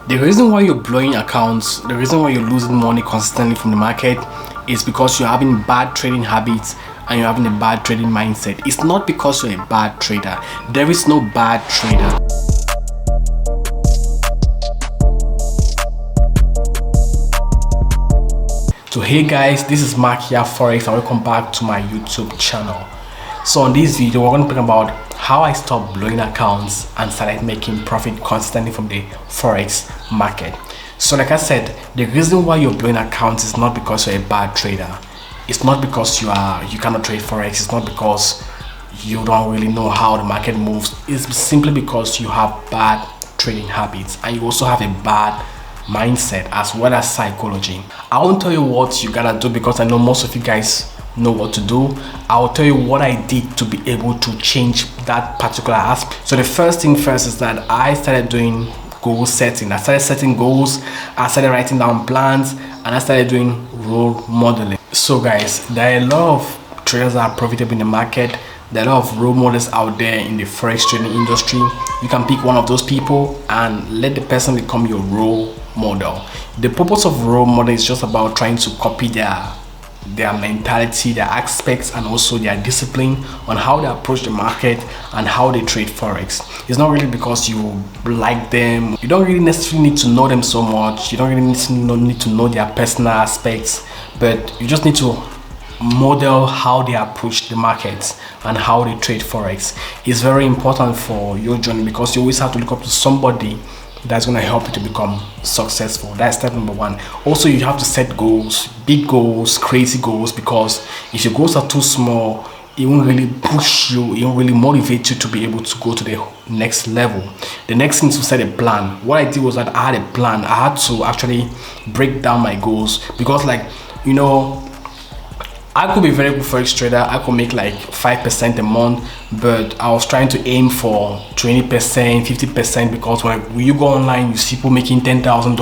The reason why you're blowing accounts, the reason why you're losing money consistently from the market is because you're having bad trading habits and you're having a bad trading mindset. It's not because you're a bad trader. There is no bad trader. So hey guys, this is MAKIA FOREX and welcome back to my YouTube channel. So on this video, we're going to talk about how I stopped blowing accounts and started making profit consistently from the Forex market. So like I said, the reason why you're blowing accounts is not because you're a bad trader. It's not because you cannot trade Forex. It's not because you don't really know how the market moves. It's simply because you have bad trading habits and you also have a bad mindset as well as psychology. I won't tell you what you gotta do because I know most of you guys know what to do. I'll tell you what I did to be able to change that particular aspect. So the first thing first is that I started doing goal setting. I started setting goals, I started writing down plans, and I started doing role modeling. So guys, there are a lot of traders that are profitable in the market. There are a lot of role models out there in the Forex trading industry. You can pick one of those people and let the person become your role model. The purpose of role model is just about trying to copy their mentality, their aspects, and also their discipline on how they approach the market and how they trade Forex. It's not really because you like them. You don't really necessarily need to know them so much. You don't really need to know their personal aspects, but you just need to model how they approach the markets and how they trade Forex. It's very important for your journey because you always have to look up to somebody that's going to help you to become successful. That's step number one. Also, you have to set goals, big goals, crazy goals, because if your goals are too small, it won't really push you, it won't really motivate you to be able to go to the next level. The next thing is to set a plan. What I did was that I had a plan. I had to actually break down my goals because, like, you know, I could be a very good Forex trader. I could make like 5% a month, but I was trying to aim for 20%, 50% because when you go online, you see people making $10,000,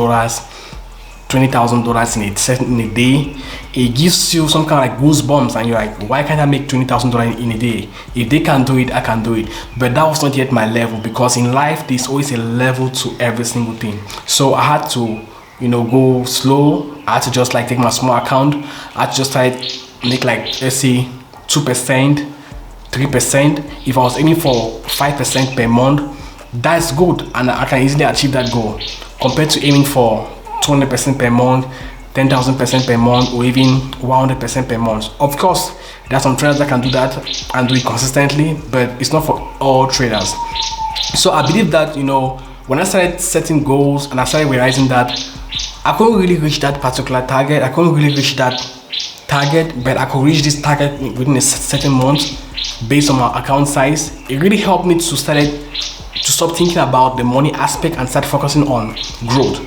$20,000 in a day. It gives you some kind of like goosebumps, and you're like, why can't I make $20,000 in a day? If they can do it, I can do it. But that was not yet my level because in life, there's always a level to every single thing. So I had to, go slow. I had to just like take my small account. I had to just try make like, let's say 2%, 3%. If I was aiming for 5% per month, that's good and I can easily achieve that goal compared to aiming for 200% per month, 10,000% per month, or even 100% per month. Of course, there are some traders that can do that and do it consistently, but it's not for all traders. So I believe that, when I started setting goals and I started realizing that I couldn't really reach that particular target, I couldn't really reach that target, but I could reach this target within a certain month based on my account size. It really helped me to stop thinking about the money aspect and start focusing on growth,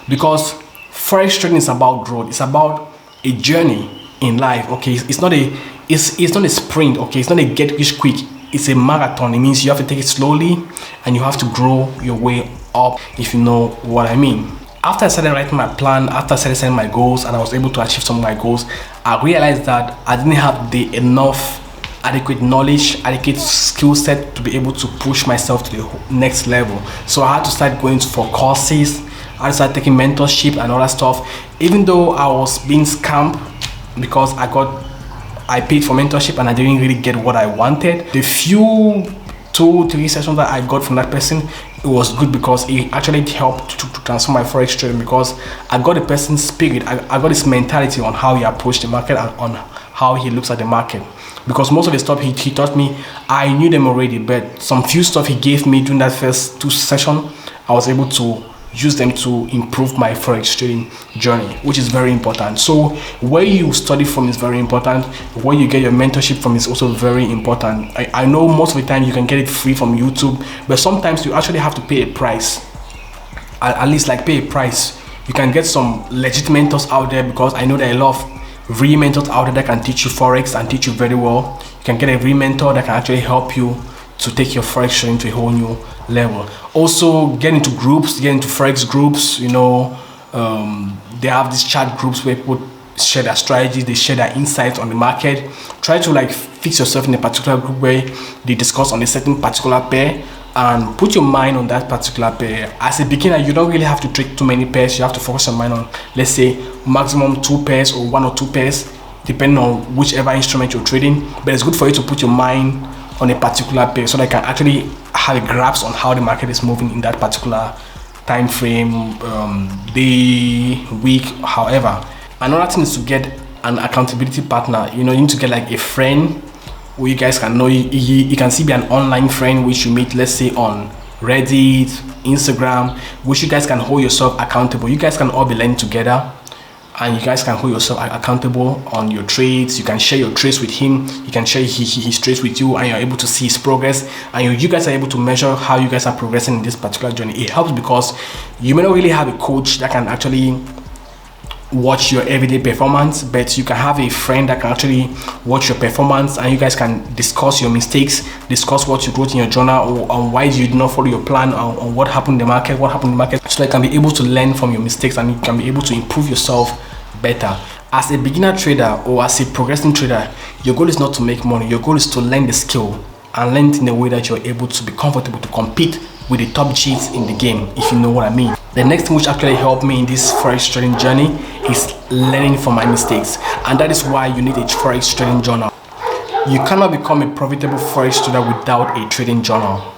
because Forex trading is about growth. It's about a journey in life. Okay, it's not a sprint. Okay, it's not a get rich quick. It's a marathon. It means you have to take it slowly and you have to grow your way up, if you know what I mean. After I started writing my plan, after I started setting my goals and I was able to achieve some of my goals, I realized that I didn't have the enough adequate knowledge, adequate skill set to be able to push myself to the next level. So I had to start going for courses. I had to start taking mentorship and all that stuff. Even though I was being scammed because I paid for mentorship and I didn't really get what I wanted. The few 2-3 sessions that I got from that person, it was good because it actually helped to transform my Forex trading, because I got a person's spirit. I got his mentality on how he approached the market and on how he looks at the market. Because most of the stuff he taught me, I knew them already, but some few stuff he gave me during that first 2 sessions, I was able to use them to improve my Forex trading journey, which is very important. So where you study from is very important. Where you get your mentorship from is also very important. I know most of the time you can get it free from YouTube, but sometimes you actually have to pay a price. At least like pay a price. You can get some legit mentors out there, because I know there are a lot of real mentors out there that can teach you Forex and teach you very well. You can get a real mentor that can actually help you to take your Forex trading to a whole new level. Also, get into groups, get into Forex groups. They have these chat groups where people share their strategies, they share their insights on the market. Try to like fix yourself in a particular group where they discuss on a certain particular pair and put your mind on that particular pair. As a beginner, you don't really have to trade too many pairs. You have to focus your mind on, let's say, maximum 2 pairs or 1 or 2 pairs, depending on whichever instrument you're trading. But it's good for you to put your mind on a particular pair so that you can actually have a grasp on how the market is moving in that particular time frame, day, week, however. Another thing is to get an accountability partner. You need to get like a friend where you guys can know. You can see be an online friend which you meet, let's say on Reddit, Instagram, which you guys can hold yourself accountable. You guys can all be learning together, and you guys can hold yourself accountable on your trades. You can share your trades with him, you can share his trades with you, and you're able to see his progress, and you guys are able to measure how you guys are progressing in this particular journey. It helps because you may not really have a coach that can actually watch your everyday performance, but you can have a friend that can actually watch your performance, and you guys can discuss your mistakes, discuss what you wrote in your journal, or on why you did not follow your plan, on what happened in the market, so that you can be able to learn from your mistakes and you can be able to improve yourself better. As a beginner trader or as a progressing trader, your goal is not to make money. Your goal is to learn the skill and learn it in a way that you're able to be comfortable to compete with the top G's in the game, if you know what I mean. The next thing which actually helped me in this forex trading journey is learning from my mistakes, and that is why you need a forex trading journal. You cannot become a profitable forex trader without a trading journal.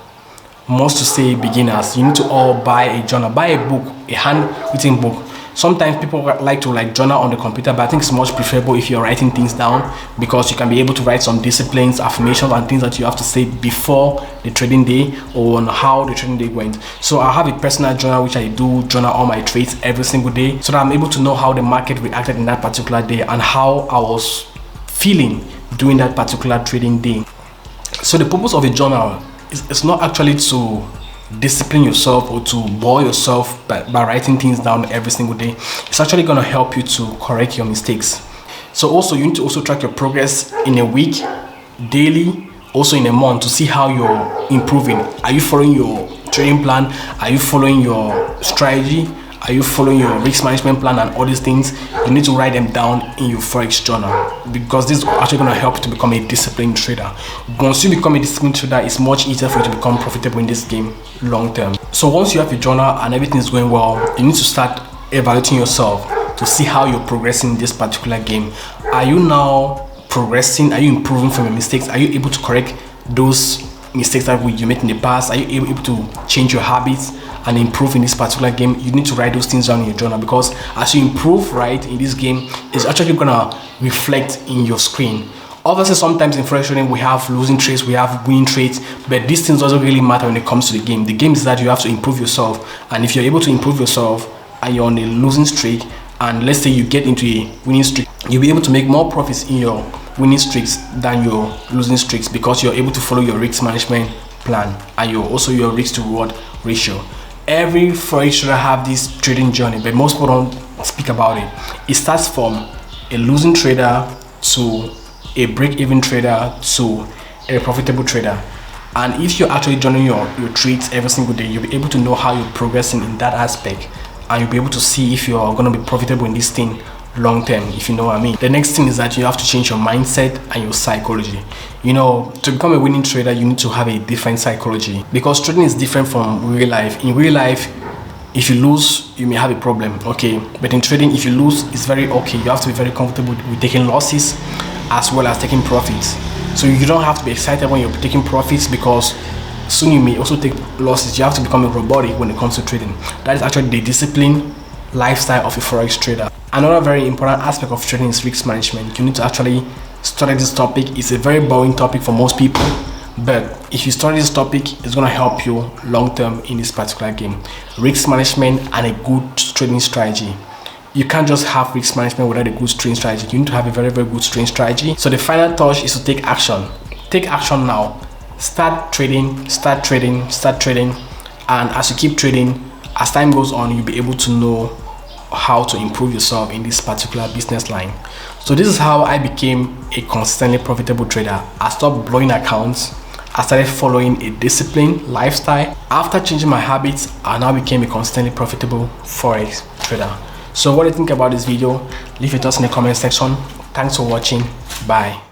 Most to say beginners, you need to all buy a journal, buy a book, a handwritten book. Sometimes people like to journal on the computer, but I think it's much preferable if you're writing things down, because you can be able to write some disciplines, affirmations, and things that you have to say before the trading day or on how the trading day went. So I have a personal journal which I do journal all my trades every single day, so that I'm able to know how the market reacted in that particular day and how I was feeling during that particular trading day. So the purpose of a journal is not actually to discipline yourself or to bore yourself by writing things down every single day. It's actually going to help you to correct your mistakes. So also you need to also track your progress in a week, daily, also in a month, to see how you're improving. Are you following your trading plan? Are you following your strategy? Are you following your risk management plan and all these things? You need to write them down in your forex journal, because this is actually going to help you to become a disciplined trader. Once you become a disciplined trader, it's much easier for you to become profitable in this game long term. So once you have a journal and everything is going well, you need to start evaluating yourself to see how you're progressing in this particular game. Are you now progressing? Are you improving from your mistakes? Are you able to correct those mistakes that you made in the past? Are you able to change your habits and improve in this particular game? You need to write those things down in your journal, because as you improve in this game, it's actually gonna reflect in your screen. Obviously, sometimes in forex trading we have losing trades, we have winning trades, but these things doesn't really matter when it comes to the game. The game is that you have to improve yourself, and if you're able to improve yourself and you're on a losing streak, and let's say you get into a winning streak, you'll be able to make more profits in your winning streaks than your losing streaks, because you're able to follow your risk management plan and your risk to reward ratio. Every forex trader have this trading journey, but most people don't speak about it. It starts from a losing trader to a break-even trader to a profitable trader. And if you're actually joining your trades every single day, you'll be able to know how you're progressing in that aspect, and you'll be able to see if you're going to be profitable in this thing long term, if you know what I mean. The next thing is that you have to change your mindset and your psychology. To become a winning trader, you need to have a different psychology, because trading is different from real life. In real life, if you lose, you may have a problem, okay? But in trading, if you lose, it's very okay. You have to be very comfortable with taking losses as well as taking profits. So you don't have to be excited when you're taking profits, because soon you may also take losses. You have to become a robotic when it comes to trading. That is actually the discipline lifestyle of a forex trader. Another very important aspect of trading is risk management. You need to actually study this topic. It's a very boring topic for most people, but if you study this topic, it's going to help you long term in this particular game. Risk management and a good trading strategy. You can't just have risk management without a good trading strategy. You need to have a very, very good trading strategy. So the final touch is to take action. Take action now. Start trading, and as you keep trading, as time goes on, you'll be able to know how to improve yourself in this particular business line. So this is how I became a consistently profitable trader. I stopped blowing accounts. I started following a disciplined lifestyle. After changing my habits, I now became a consistently profitable forex trader. So what do you think about this video? Leave your thoughts in the comment section. Thanks for watching. Bye.